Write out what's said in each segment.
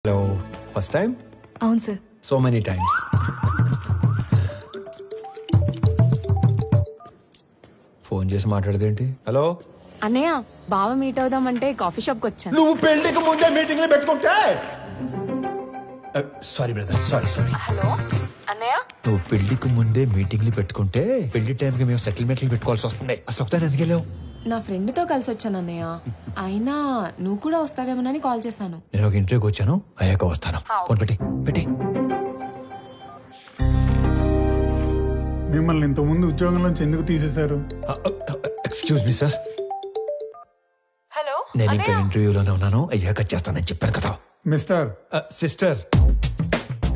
Hello first time? అవును sir. So many times. Phone చేసి మాట్లాడదేంటి? హలో అన్నయ్య, బావ మీట్ అవుదామంటే కాఫీ షాప్కి వచ్చాను. నువ్వు పెళ్లికి ముందే మీటింగ్లు పెట్టుకుంటే సారీ బ్రదర్, సారీ. హలో అన్నయ్య, నువ్వు పెళ్లికి ముందే మీటింగ్లు పెట్టుకుంటే పెళ్లి టైంకి మేము సెటిల్మెంట్లు పెట్టుకోవాల్సి వస్తుంది. అసలు ఒకసారి ఎందుకు వెళ్ళావు? నా ఫ్రెండ్ తో కలిసి వచ్చాను అన్నయ్య. అయినా నువ్వు కూడా వస్తావేమోనని కాల్ చేశాను. నేను ఒక ఇంటర్వ్యూకి వచ్చాను, అయ్యాక వస్తాను. ఫోన్ పెట్టి మిమ్మల్ని ఇంతకుముందు ఉద్యోగంలోంచి ఎందుకు తీసేశారు? ఎక్స్క్యూజ్ మీ సార్, హలో నేను ఇంకా ఇంటర్వ్యూలోనే ఉన్నాను, అయ్యాక చేస్తానని చెప్పాను కదా. మిస్టర్ సిస్టర్,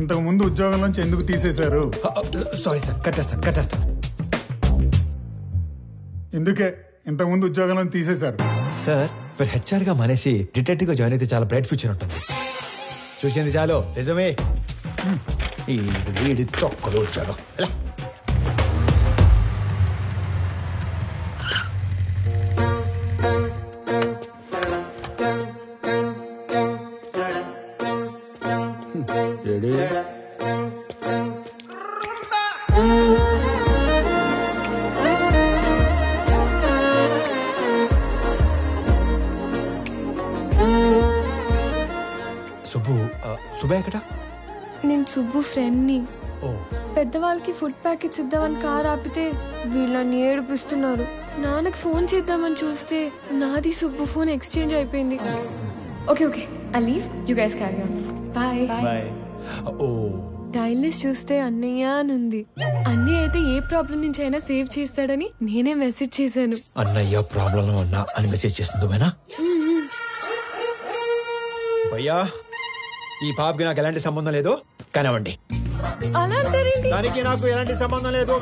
ఇంతకు ముందు ఉద్యోగంలోంచి ఎందుకు తీసేశారు? సారీ సార్, కట్టేస్తాను. ఎందుకే ఇంతకు ముందు ఉద్యోగంలో తీసేశారు? సార్, మీరు హెచ్ఆర్ గా మానేసి డిటెక్టివ్ గా జాయిన్ అయితే చాలా బ్రైట్ ఫ్యూచర్ ఉంటుంది. చూసింది చాలు, నిజమే. ఈ తొక్కలు వచ్చాడు. సుబ్బు ఎక్కడ? నేను సుబ్బు ఫ్రెండ్ని. ఓ, పెద్దవాళ్ళకి ఫుడ్ ప్యాకెట్స్ ఇద్దామని కార్ ఆపితే వీళ్ళని ఏడిపిస్తున్నారు. నాన్నకి ఫోన్ చేద్దామని చూస్తే నాది సుబ్బు ఫోన్ ఎక్స్చేంజ్ అయిపోయింది. Okay I leave, you guys carry on. Bye. ఓ, డైల్ చూస్తే అన్నయ్య అని ఉంది. అన్నయ్య అయితే ఏ ప్రాబ్లం నుంచి అయినా సేవ్ చేస్తాడని నేనే మెసేజ్ చేశాను. అన్నయ్య ప్రాబ్లం ఉన్నా అని మెసేజ్ చేస్తుంది భయ్యా. ఈ పాపకి నాకు ఎలాంటి సంబంధం లేదు, కానివ్వండి. అలా అంటారేంటి? దానికి నాకు ఎలాంటి సంబంధం లేదు.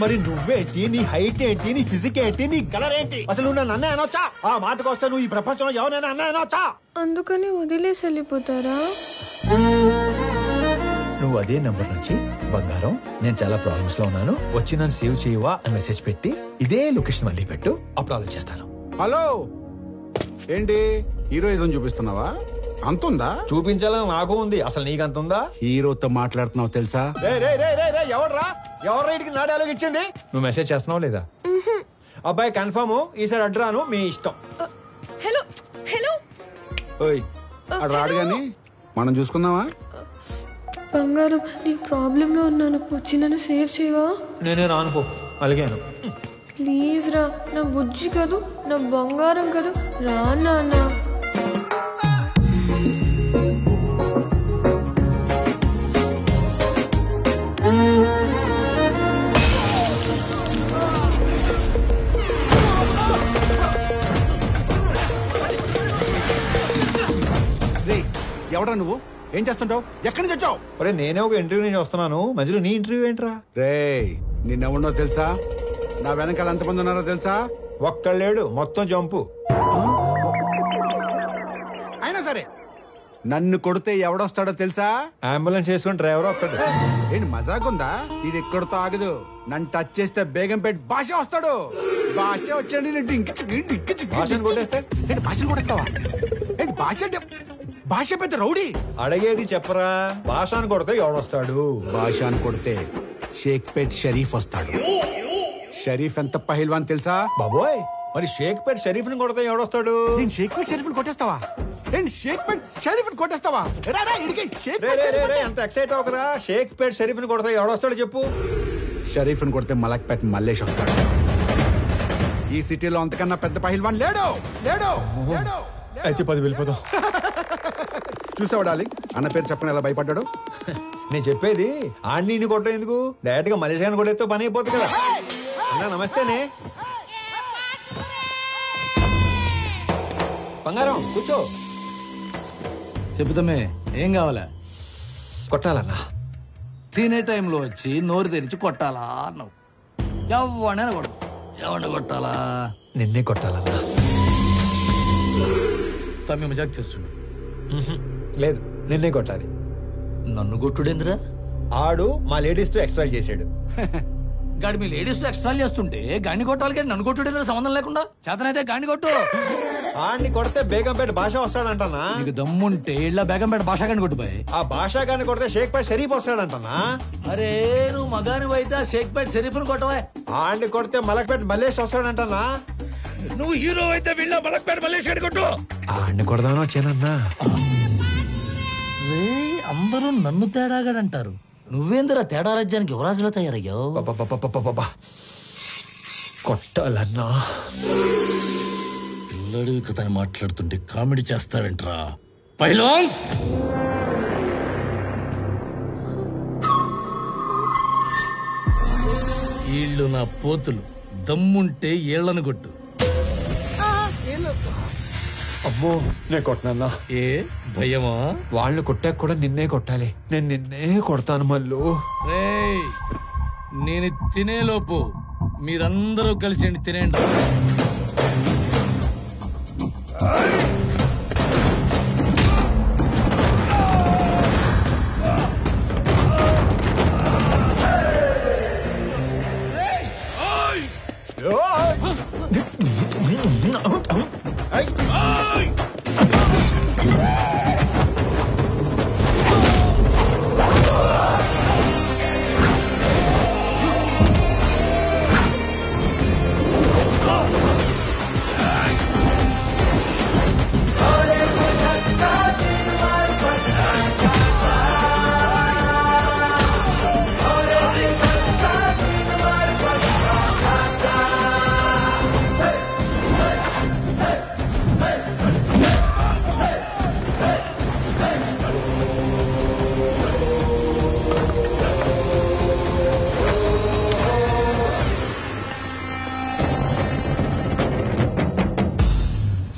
మరి నువ్వేంటి, నీ హైట్ ఏంటి, నీ ఫిజిక్ ఏంటి, నీ కలర్ ఏంటి? అసలు నువ్వు నన్ను అన్నయ్య అనొచ్చా? ఆ మాటకు వస్తే నువ్వు ఈ ప్రపంచంలో ఎవరైనా అన్నయ్య అనొచ్చా? అందుకని వదిలేసి వెళ్ళిపోతారా? నువ్వు అదే నంబర్ నుంచి బంగారం, నేను చాలా ప్రాబ్లమ్స్ లో ఉన్నాను, వచ్చి నన్ను సేవ్ చేయవా అని మెసేజ్ పెట్టి ఇదే లొకేషన్ మళ్ళీ పెట్టు, అప్పుడు ఆలోచిస్తాను. హలో, ఏంటి హీరోయిజం చూపిస్తున్నావా? అంతుందా? చూపించాలని నాకు ఉంది, అసలు నీకు అంత ఉందా? హీరోతో మాట్లాడుతున్నావు తెలుసా? ఎవరు రైట్కి నా డైలాగ్ ఇచ్చింది? నువ్వు మెసేజ్ చేస్తున్నావు లేదా? అబ్బాయి కన్ఫర్మ్, ఈసారి అడ్రాను, మీ ఇష్టం. హలో ఓయ్, అడు రాడు గాని మనం చూసుకుందామా? బంగారం, నీ ప్రాబ్లం లో ఉన్నాను, వచ్చి నన్ను సేవ్ చేయవా? నేనే రానుకో, అలిగాను. ప్లీజ్ రా, నా బుజ్జి కాదు, నా బంగారం కాదు, రా నాన్న. ఎవడా నువ్వు? ఏం చేస్తుంటావు? ఎక్కడి నుంచి వచ్చావు? అరే, నేనే ఒక ఇంటర్వ్యూ నుంచి వస్తున్నాను, మధ్యలో నీ ఇంటర్వ్యూ ఏంట్రా? రే, నిన్నెవడో తెలుసా? నా వెనకాల ఎంతమంది ఉన్నారో తెలుసా? ఒక్కళ్ళేడు, మొత్తం జంపు. అయినా సరే నన్ను కొడితే ఎవడొస్తాడో తెలుసా? అంబులెన్స్ చేసుకుని డ్రైవర్ ఒక్కడు. ఏంటి మజాకుందా? ఇది ఎక్కడితో ఆగదు. నన్ను టచ్ చేస్తే బేగంపేట భాష వస్తాడు. భాష వచ్చాడు, భాషను కొట్టేస్తే ఏంటి భాషను కొడతావా? ఏంటి భాష అంటే భాష పెద్ద రౌడీ. అడిగేది చెప్పరా, భాషను కొడితే ఎవడొస్తాడు? భాషను కొడితే షేక్పేట్ షరీఫ్ వస్తాడు. షరీఫ్ ఎంత పహిల్వాన్ తెలుసా? బాబోయ్, మరి షేక్పేట్ షరీఫ్ ని కొడితే ఎవడొస్తాడు? నేను షేక్పేట్ షరీఫ్ ని కొట్టేస్తావా? ఏంటి షేక్పేట్ షరీఫ్ ని కొట్టేస్తావా? ఎంత ఎక్సైట్ అవకరా. షేక్పేట్ షరీఫ్ ని కొడితే ఎవడొస్తాడు చెప్పు? షరీఫ్ ని కొడితే మలక్పేట్ మల్లేష్ వస్తాడు. ఈ సిటీలో అంతకన్నా పెద్ద పహిల్వాన్ లేడు. అయితే 10 వెళ్ళిపోదాం. చూసావా డార్లింగ్, అన్న పేరు చెప్పని ఎలా భయపడ్డాడు? నేను చెప్పేది ఆడిని కొట్టడం ఎందుకు, డైరెక్ట్ గా మలేషియా కొట్టేస్తే పని అయిపోతుంది కదా. నమస్తేనే బంగారం, కూర్చో. చెబుతామే, ఏం కావాలా? కొట్టాలన్నా. తినే టైంలో వచ్చి నోరు తెరిచి కొట్టాలా అన్నావు. ఎవడైనా కొడదు. ఎవరిని కొట్టాలా? నిన్నే కొట్టాలన్నా. తమ్మి మజాక్ చేస్తుండు. లేదు, నిన్నే కొట్టాలి. నన్ను కొట్టుడేందిరా? ఆడు మా లేడీస్ తో ఎక్స్ట్రా చేసాడు. గాడి మీ లేడీస్ తో ఎక్స్ట్రా చేస్తుంటే గాని కొట్టాలి, కానీ నన్ను కొట్టుడేందిరా సంబంధం లేకుండా? చేతనైతే గాని కొట్టు. ఆడిని కొడితే బేగంపేట భాష వస్తాడంటనా. నీకు దమ్ముంటే ఇళ్ళ బేగంపేట భాష కానీ కొట్టుపోయి. ఆ భాష గాని కొడితే షేక్పేట షరీఫ్ వస్తాడంటనా. అరే నువ్వు మగాని అయితే షేక్పేట షరీఫ్ను కొట్టవా. ఆడిని కొడితే మలక్పేట మల్లేష్ వస్తాడంటనా. నువ్వు హీరో అయితే వీళ్ళ మలక్పేట మల్లేష్ గాని కొట్టు. ఆడిని కొడదామని వచ్చానన్నా. రే అందరూ నన్ను తేడాగాడంటారు. నువ్వేందిరా తేడా రాజ్యానికి యువరాజులో తయారయ్యావు. కొట్టాలన్నా. పిల్లడివి కథని మాట్లాడుతుంటే కామెడీ చేస్తావేంట్రా పైలాన్స్. వీళ్ళు నా పోతులు. దమ్ముంటే ఏళ్లను కొట్టు. అమ్మో నేను కొట్టనన్నా. ఏ భయమా? వాళ్ళని కొట్టాక కూడా నిన్నే కొట్టాలి. నేను నిన్నే కొడతాను మళ్ళు. రేయ్ నేను తినేలోపు మీరందరూ కలిసి తినేండి.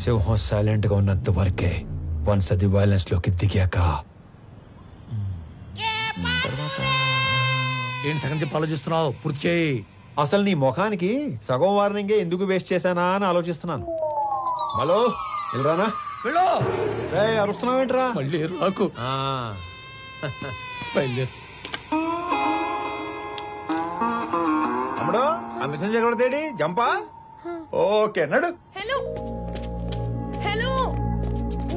సింహం సైలెంట్ గా ఉన్నంత వరకే. వన్స్ అది వైలెన్స్ లోకి దిగాక ఏంటి సగం చెప్పి ఆలోచిస్తున్నావు? పూర్తి చేయి. అసలు నీ ముఖానికి సగం వార్నింగే ఎందుకు వేస్ట్ చేశానా అని ఆలోచిస్తున్నాను. హలో వెళ్ళరానా. వెళ్ళు. అరుస్తున్నావేంట్రా? మళ్ళీ రాకు. బయలుదేరు. అమ్మడు ఆ మిథున్ చక్రవర్తి జంపా. ఓకే నడు. హలో హలో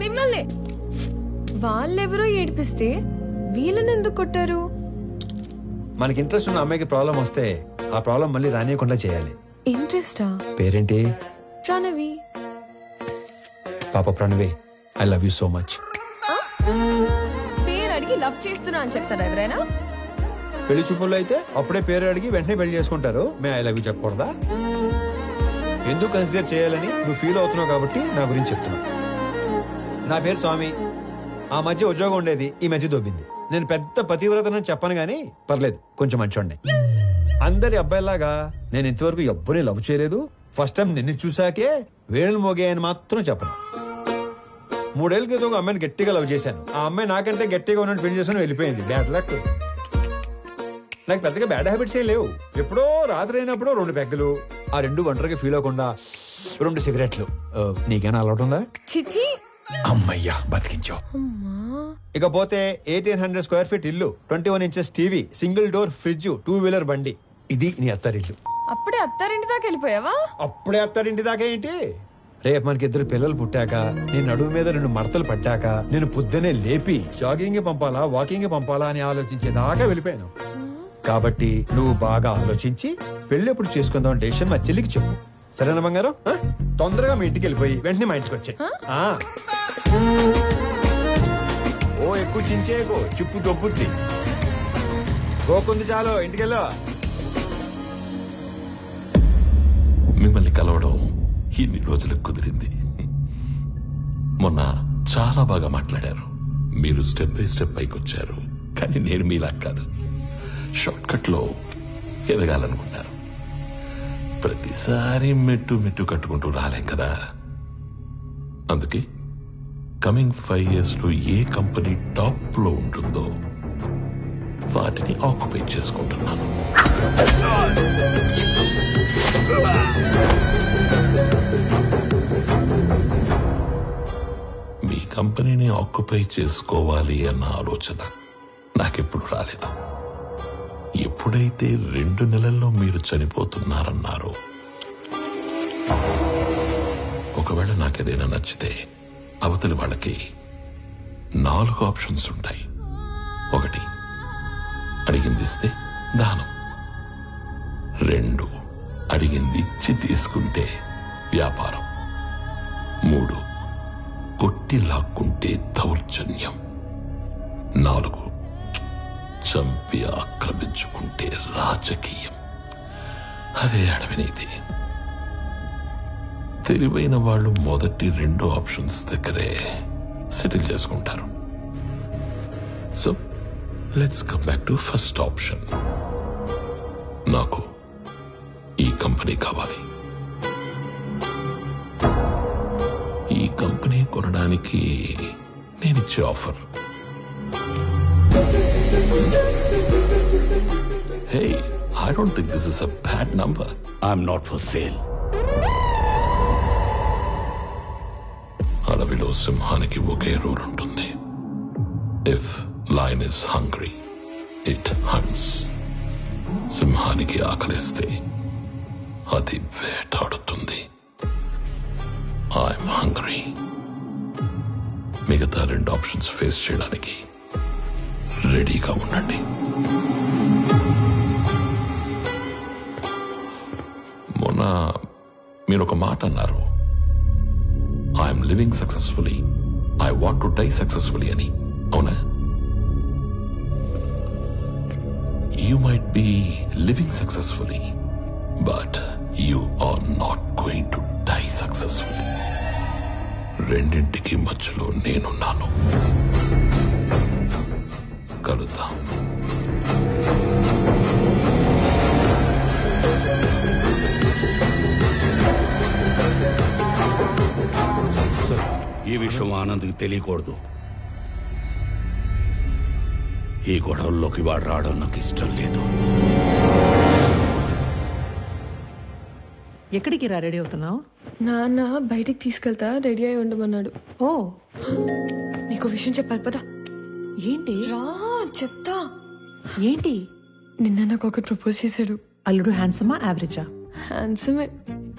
మిమ్మల్ని. వాళ్ళెవరో ఏడిపిస్తే వీళ్ళని ఎందుకు కొట్టారు? మనకి ఇంట్రెస్ట్ ఉన్న అమ్మాయికి ప్రాబ్లం వస్తే ఆ ప్రాబ్లం మళ్ళీ రానియకుండా చేయాలి. ఇంట్రెస్టా? పేరేంటి? ప్రణవి. పాప Pranavi, I love you so much. పేరు అడిగి లవ్ చేస్తున్నా అని చెప్తారా ఎవరైనా? పెళ్లి చూపుల్లో అయితే అప్పుడే పేరు అడిగి వెంటనే పెళ్లి చేసుకుంటారు. మే ఐ లవ్ యూ చెప్పకూడదా? ఎందుకు కన్సిడర్ చేయాలని నువ్వు ఫీల్ అవుతున్నావు కాబట్టి నా గురించి చెప్తున్నా. నా పేరు స్వామి. ఆ మధ్య ఉద్యోగం ఉండేది, ఈ మధ్య దొబ్బింది. నేను పెద్ద పతివ్రతనని చెప్పను గానీ పర్లేదు, కొంచెం మంచోండి. అందరి అబ్బాయిలాగా నేను ఇంతవరకు ఎవ్వరిని లవ్ చేయలేదు. ఫస్ట్ టైం నిన్ను చూసాకే వేణులు మోగాయని మాత్రం చెప్పను. 3 ఏళ్ల క్రితం ఒక అమ్మాయిని గట్టిగా లవ్ చేశాను. ఆ అమ్మాయి నాకంటే గట్టిగా ఉన్నట్టు పెళ్లి చేసుకుని వెళ్ళిపోయింది. Bad luck. నాకు పెద్దగా బ్యాడ్ హ్యాబిట్స్ ఏ లేవు. ఎప్పుడో రాత్రి అయినప్పుడు 2 పెగ్గలు, ఆ 2 ఒంటరిగా ఫీల్ అవ్వకుండా 2 సిగరెట్లు. నీకేనా అలవాటు ఉందా? చిచి. అమ్మయ్యా బతికించావు. ఇకపోతే 1800 స్క్వేర్ ఫీట్ ఇల్లు, 21 inches TV, single door fridge, 2 wheeler బండి. ఇది నీ అత్తారిల్లు. అప్పుడే అత్తారింటి దాకా వెళ్ళిపోయావా? అప్పుడే అత్తారింటి దాకా ఏంటి? రేపు మనకి 2 పిల్లలు పుట్టాక, నీ నడుము మీద 2 మడతలు పట్టాక, నేను పొద్దునే లేపి జాగింగ్ పంపాలా వాకింగ్ పంపాలా అని ఆలోచించేదాకా వెళ్ళిపోయాను. కాబట్టి నువ్వు బాగా ఆలోచించి పెళ్లి ఎప్పుడు చేసుకుందాం డెసిషన్ మా చెల్లికి చెప్పు. సరేనా బంగారం? తొందరగా మీ ఇంటికి వెళ్ళిపోయి వెంటనే మా ఇంటికి వచ్చాయి. ఓ ఎక్కువ చించేకో, చిప్పు దొబ్బుద్ది. గోకుంది చాలు, ఇంటికెళ్ళా. మిమ్మల్ని కలవడం ఇన్ని రోజులకు కుదిరింది. మొన్న చాలా బాగా మాట్లాడారు. మీరు స్టెప్ బై స్టెప్ పైకి వచ్చారు. కానీ నేను మీలా కాదు, షార్ట్ కట్ లో ఎదగాలనుకున్నారు. ప్రతిసారి మెట్టు మెట్టు కట్టుకుంటూ రాలేం కదా. అందుకే కమింగ్ 5 years లో ఏ కంపెనీ టాప్ లో ఉంటుందో వాటిని ఆక్యుపై చేసుకుంటున్నాను. మీ కంపెనీని ఆక్యుపై చేసుకోవాలి అన్న ఆలోచన నాకెప్పుడు రాలేదు. ఎప్పుడైతే 2 నెలల్లో మీరు చనిపోతున్నారన్నారో ఒక ఒకవేళ నాకేదైనా నచ్చితే అవతలి వాళ్ళకి 4 ఆప్షన్స్ ఉంటాయి. 1, అడిగింది ఇస్తే దానం. 2, అడిగింది ఇచ్చి తీసుకుంటే వ్యాపారం. 3, కొట్టి లాక్కుంటే దౌర్జన్యం. 4, చంపి ఆక్రమించుకుంటే రాజకీయం. అదే అడవినీతి. తెలివైన వాళ్ళు మొదటి 2 ఆప్షన్స్ దగ్గరే సెటిల్ చేసుకుంటారు. So let's come back to first option. నాకు ఈ కంపెనీ కావాలి. ఈ కంపెనీ కొనడానికి నేనిచ్చే offer, hey, I don't think this is a bad number. I'm not for sale. అడవిలో సింహానికి ఒకే రూల్ ఉంటుంది. If lion is hungry it haunts. సింహానికి ఆకలిస్తే అది వేటాడుతుంది. I'm hungry. మిగతా 2 ఆప్షన్స్ ఫేస్ చేయడానికి రెడీగా ఉండండి. మొన్న మీరు ఒక మాట అన్నారు, I'm living successfully, I want to die successfully అని. అవునా? You might be living successfully, but you are not going to die successfully. రెండింటికి మధ్యలో నేనున్నాను. కలుద్దాం. ఈ విషయం ఆనంద్కి తెలియకూడదు. ఈ గొడవల్లోకి వాడు రావడం నాకు ఇష్టం లేదు. ఎక్కడికి రా రెడీ అవుతున్నావు? నాన్న బయటికి తీసుకెళ్తా, రెడీ అయి ఉండమన్నాడు. ఓ, నీకు విషయం చెప్పాలి పదా. ఏంటి? రా చెప్తా. ఏంటి? నిన్న నాకు ఒకటి ప్రపోజ్ చేశాడు. అల్లుడు హ్యాండ్సమా యావరేజా? హ్యాండ్సమే.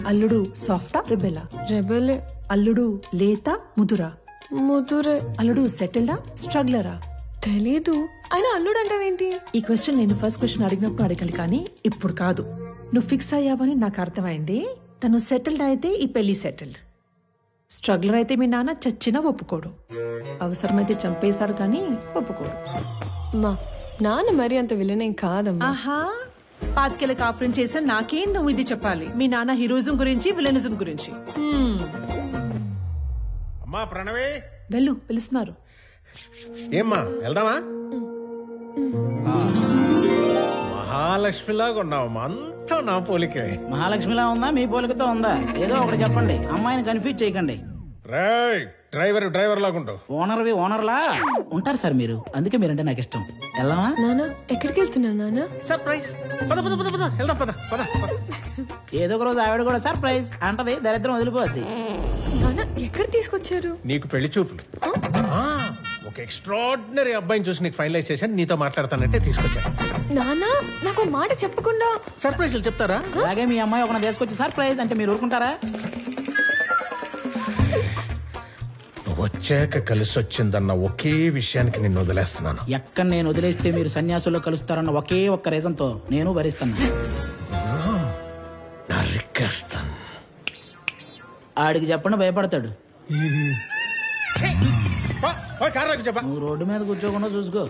అల్లుడు సాఫ్టా రెబెలా? రెబెలే. అల్లుడు లేత ముదురా? ముదురే. అల్లుడు సెటిల్డా స్ట్రగ్లరా? తెలీదు. ఆయన అల్లుడు అంటావేంటి? ఈ క్వశ్చన్ నేను ఫస్ట్ క్వశ్చన్ అడిగినప్పుడు అడగాలి, కానీ ఇప్పుడు కాదు. నువ్వు ఫిక్స్ అయ్యావని నాకు అర్థమైంది. తను సెటిల్డ్ అయితే ఈ పెళ్లి సెటిల్డ్. స్ట్రగ్లర్ అయితే మీ నాన్న చచ్చినా ఒప్పుకోడు. అవసరమైతే చంపేస్తాడు కానీ ఒప్పుకోడు. మా నాన్న మరి అంత విలనేం కాదమ్మా. ఆహా, పాతికేళ్ళ కాపురం చేసా నాకేం నువ్వు ఇది చెప్పాలి. మీ నాన్న హీరోయిజం గురించి విలనిజం గురించి. అమ్మా ప్రణవే, వెళ్ళు, పిలుస్తున్నారు. ఏమ్మా వెళ్దామా? మహాలక్ష్మిలాగా ఉన్నావమ్మా, అంతా నా పోలికే. మహాలక్ష్మిలా ఉందా మీ పోలికతో ఉందా? ఏదో ఒకటి చెప్పండి, అమ్మాయిని కన్ఫ్యూజ్ చేయకండి. డ్రైవర్ లాగుంటావు. ఓనర్లా ఉంటారు సార్ మీరు, అందుకే మీరంటే నాకు ఇష్టం. వెళ్దామా? నాన్న ఎక్కడికి వెళ్తున్నావు నాన్న? సర్ప్రైజ్. వెళ్దాం పద. ఏదో ఒక రోజు ఆవిడ కూడా సర్ప్రైజ్ అంటది, దరిద్రం వదిలిపోద్ది. నాన్న ఎక్కడ తీసుకొచ్చారు? నీకు పెళ్లి చూపులు. ఒక ఎక్స్ట్రాడినరీ అబ్బాయిని చూసి నీకు ఫైనలైజ్ చేశాను, నీతో మాట్లాడతానంటే తీసుకొచ్చాను. నాన్న నాకు మాట చెప్పకుండా సర్ప్రైజ్లు చెప్తారా? అలాగే మీ అమ్మాయి ఒక తీసుకొచ్చి సర్ప్రైజ్ అంటే మీరు ఊరుకుంటారా? వచ్చాక కలిసి వచ్చిందన్న ఒకే విషయానికి నిన్ను వదిలేస్తున్నాను. ఎక్కడ నేను వదిలేస్తే మీరు సన్యాసుల్లో కలుస్తారన్న ఒకే ఒక్క రీజన్ తో నేను భరిస్తాను. నరికేస్తాను. ఆడికి చెప్పండి, భయపడతాడు. నువ్వు రోడ్డు మీద కూర్చోకుండా చూసుకో.